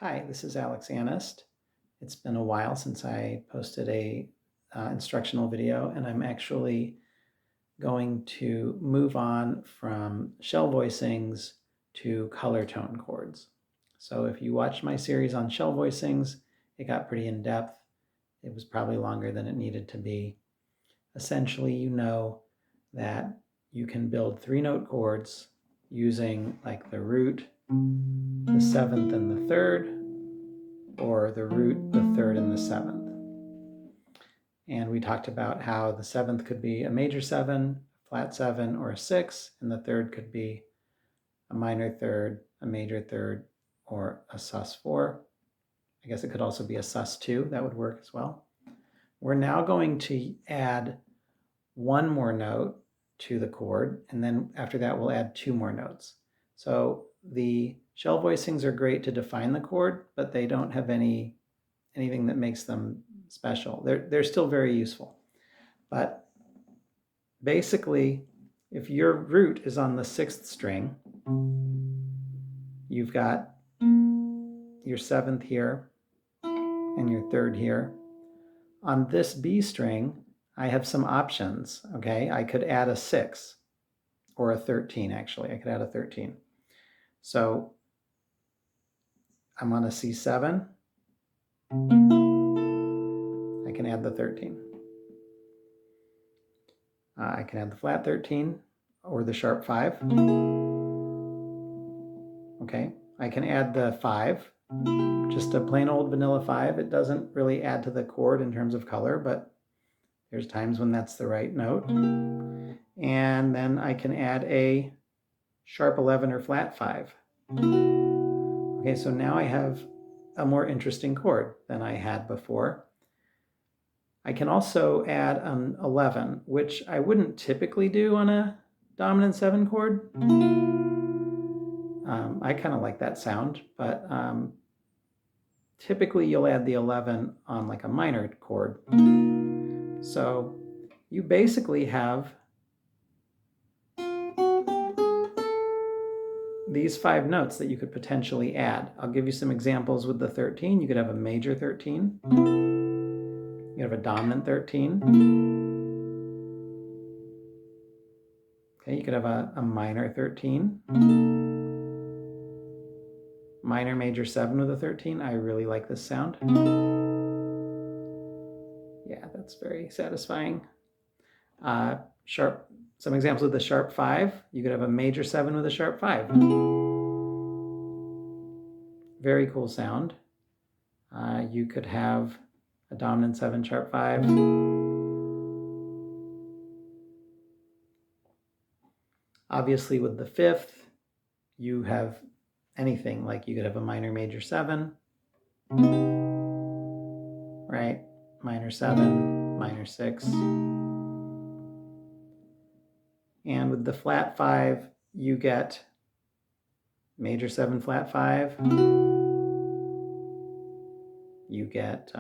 Hi, this is Alex Anist. It's been a while since I posted a instructional video, and I'm actually going to move on from shell voicings to color tone chords. So if you watched my series on shell voicings, it got pretty in-depth. It was probably longer than it needed to be. Essentially, you know that you can build 3-note chords using like the root, the seventh, and the third, or the root, the third, and the seventh. And we talked about how the seventh could be a major 7, a flat 7, or a 6, and the third could be a minor third, a major third, or a sus4. I guess it could also be a sus2. That would work as well. We're now going to add one more note to the chord, and then after that we'll add 2 more notes. So the shell voicings are great to define the chord, but they don't have anything that makes them special. They're still very useful. But basically, if your root is on the 6th string, you've got your 7th here and your 3rd here. On this B string, I have some options, okay? I could add a 6 or a 13, actually. I could add a 13. So I'm on a C7. I can add the 13. I can add the flat 13 or the sharp 5. Okay, I can add the 5, just a plain old vanilla 5. It doesn't really add to the chord in terms of color, but there's times when that's the right note. And then I can add a sharp 11 or flat 5. Okay, so now I have a more interesting chord than I had before. I can also add an 11, which I wouldn't typically do on a dominant 7 chord. I kind of like that sound, but typically you'll add the 11 on like a minor chord. So you basically have these 5 notes that you could potentially add. I'll give you some examples with the 13. You could have a major 13. You have a dominant 13. Okay, you could have a minor 13. Minor major 7 with a 13. I really like this sound. Yeah, that's very satisfying. Some examples with the sharp 5. You could have a major 7 with a sharp 5. Very cool sound. You could have a dominant 7 sharp 5. Obviously with the 5th, you have anything, like you could have a minor major 7, right? Minor 7, minor 6. And with the flat 5, you get major 7 flat 5. You get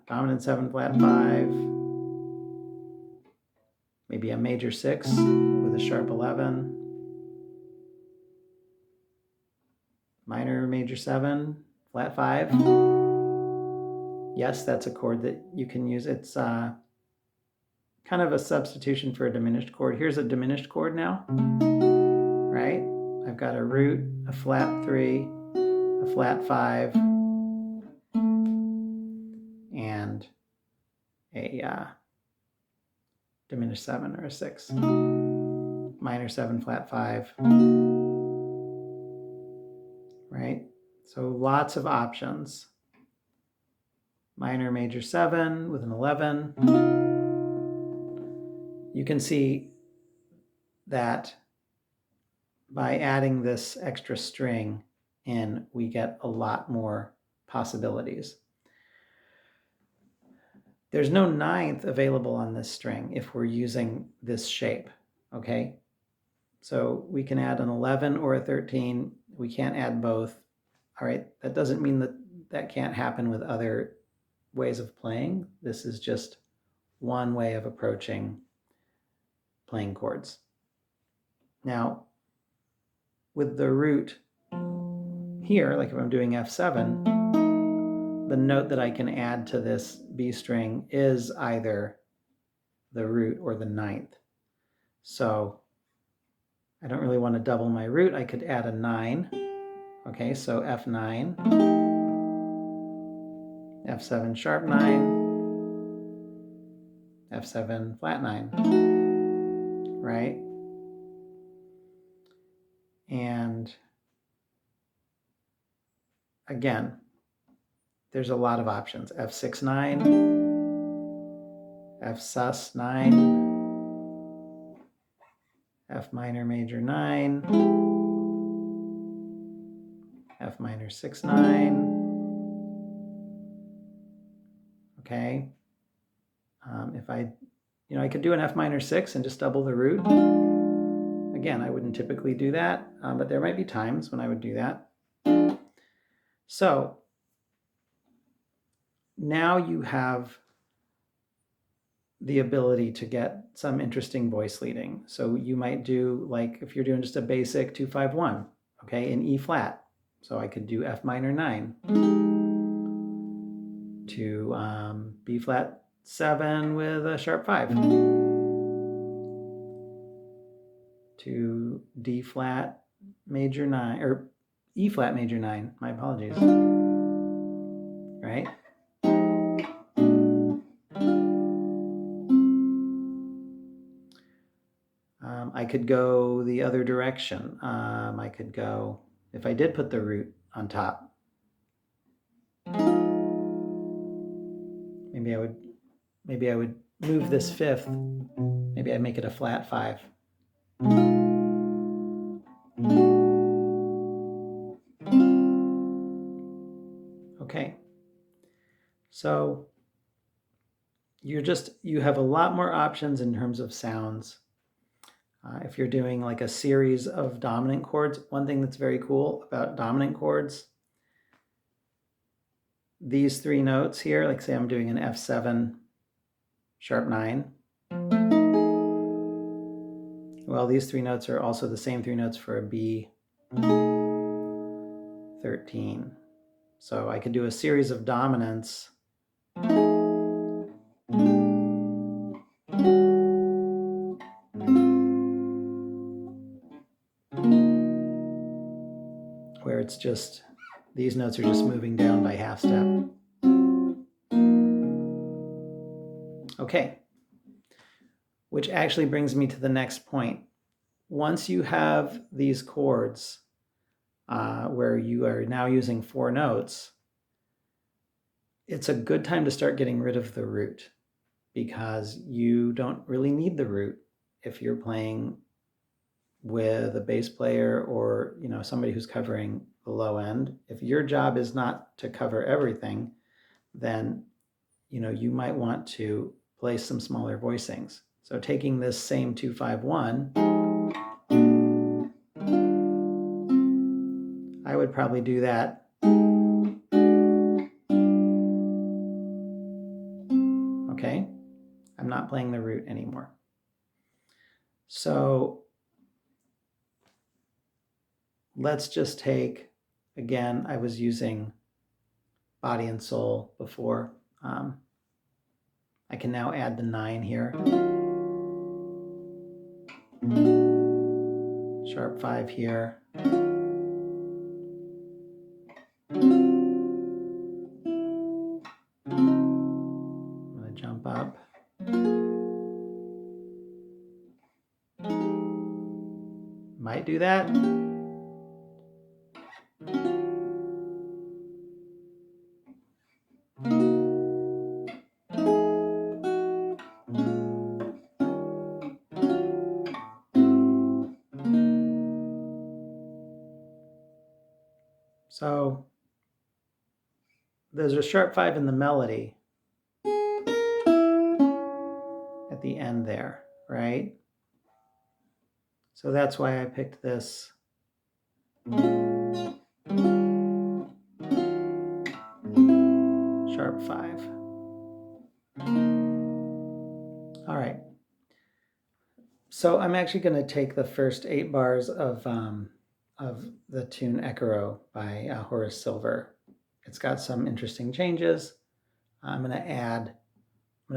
dominant 7 flat 5. Maybe a major 6 with a sharp 11. Minor major 7, flat 5. Yes, that's a chord that you can use. It's kind of a substitution for a diminished chord. Here's a diminished chord now, right? I've got a root, a flat 3, a flat 5, and a diminished 7 or a 6. Minor 7, flat 5. Right? So lots of options. Minor major 7 with an 11. You can see that by adding this extra string in, we get a lot more possibilities. There's no 9th available on this string if we're using this shape, okay? So we can add an 11 or a 13. We can't add both. All right, that doesn't mean that that can't happen with other ways of playing. This is just one way of approaching playing chords. Now, with the root here, like if I'm doing F7, the note that I can add to this B string is either the root or the ninth. So I don't really want to double my root. I could add a 9. Okay, so F9, F7 sharp 9, F7 flat 9, right? And again, there's a lot of options. F6 9, F sus 9, F minor major 9, F minor 6 9. Okay. If I could do an F minor 6 and just double the root. Again, I wouldn't typically do that, but there might be times when I would do that. So now you have the ability to get some interesting voice leading. So you might do, like, if you're doing just a basic 2-5-1, okay, in E flat. So I could do F minor 9 to B flat 7 with a sharp 5 to D flat major 9, or E flat major 9, my apologies, right? I could go the other direction. I could go, if I did put the root on top, maybe I would move this fifth. Maybe I'd make it a flat 5. Okay. So you have a lot more options in terms of sounds. If you're doing like a series of dominant chords, one thing that's very cool about dominant chords, these 3 notes here, like say I'm doing an F7 sharp 9. Well, these 3 notes are also the same 3 notes for a B13. So I could do a series of dominants where it's just, these notes are just moving down by half step. Okay, which actually brings me to the next point. Once you have these chords where you are now using 4 notes, it's a good time to start getting rid of the root, because you don't really need the root if you're playing with a bass player or somebody who's covering the low end. If your job is not to cover everything, then you might want to play some smaller voicings. So taking this same 2-5-1, I would probably do that. Okay, I'm not playing the root anymore. So let's just take, again, I was using body and soul before. I can now add the 9 here. Sharp 5 here. I'm going to jump up. Might do that. So there's a sharp 5 in the melody at the end there, right? So that's why I picked this sharp 5. All right. So I'm actually going to take the first 8 bars of the tune Ecaro by Horace Silver. it's got some interesting changes. I'm going to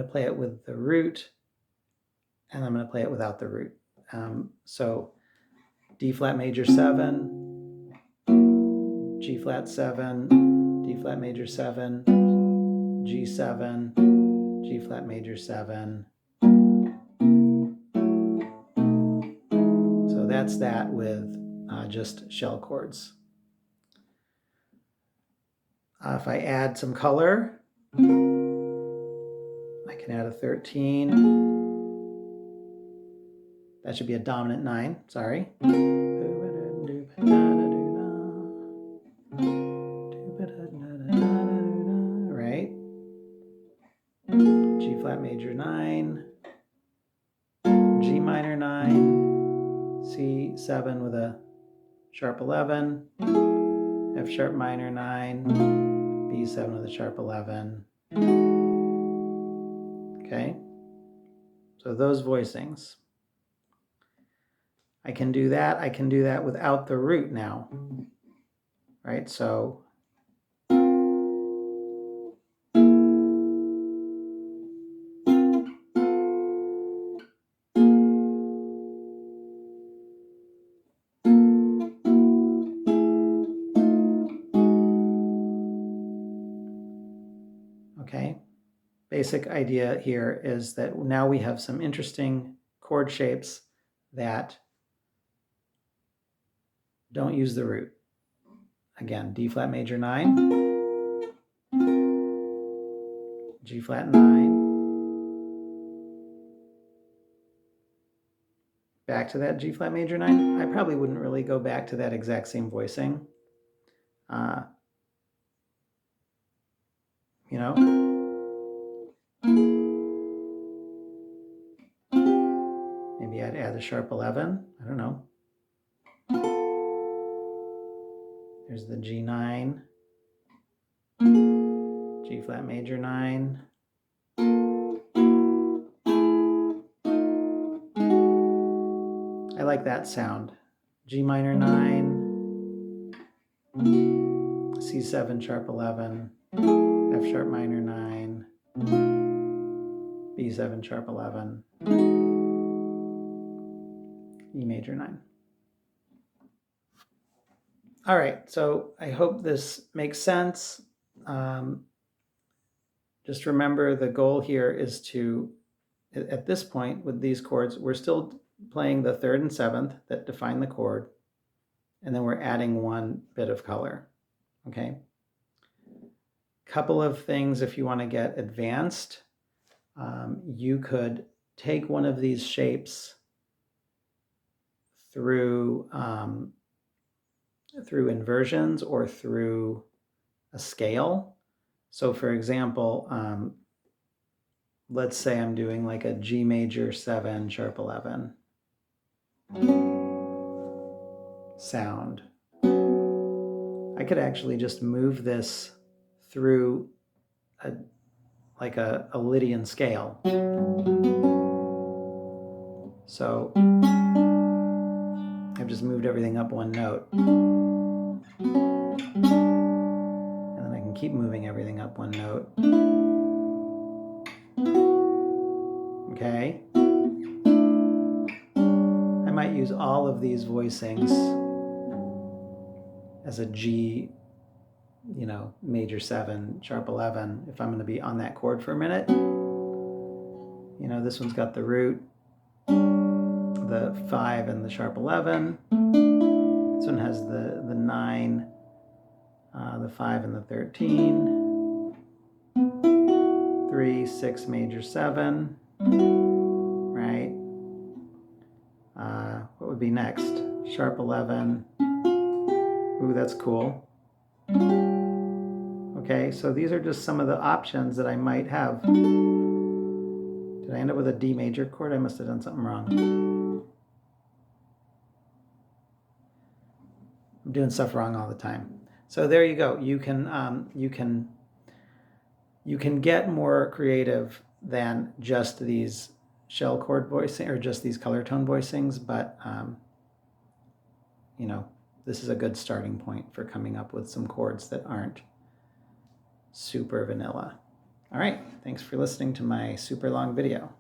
play it with the root, and I'm going to play it without the root. So D flat major 7, G flat 7, D flat major 7, G7, G flat major 7. So that's that with just shell chords. If I add some color, I can add a 13. That should be a dominant 9, sorry. Right? G flat major 9, G minor 9, C7 with a sharp 11, F sharp minor 9, B7 with a sharp 11. Okay, so those voicings. I can do that without the root now, right? So okay, basic idea here is that now we have some interesting chord shapes that don't use the root. Again, D flat major 9, G flat 9, back to that G flat major 9. I probably wouldn't really go back to that exact same voicing. You know, maybe I'd add a sharp 11. I don't know. There's the G9, G flat major 9. I like that sound. G minor 9, C7 sharp 11, F sharp minor 9, B7 sharp 11, E major 9. All right, so I hope this makes sense. Just remember the goal here is to, at this point with these chords, we're still playing the 3rd and 7th that define the chord, and then we're adding one bit of color, okay? Couple of things if you want to get advanced. You could take one of these shapes through inversions or through a scale. So for example, let's say I'm doing like a G major 7 sharp 11 sound. I could actually just move this through like a Lydian scale. So I've just moved everything up one note. And then I can keep moving everything up one note. Okay. I might use all of these voicings as a G, you know, major 7 sharp 11 if I'm going to be on that chord for a minute. You know, this one's got the root, the 5 and the sharp 11. This one has the 9, the 5 and the 13. 3, 6 major 7, right? What would be next? Sharp 11. Ooh, that's cool. Okay, so these are just some of the options that I might have. Did I end up with a D major chord? I must have done something wrong. I'm doing stuff wrong all the time. So there you go. You can get more creative than just these shell chord voicing or just these color tone voicings, but you know, this is a good starting point for coming up with some chords that aren't super vanilla. All right, thanks for listening to my super long video.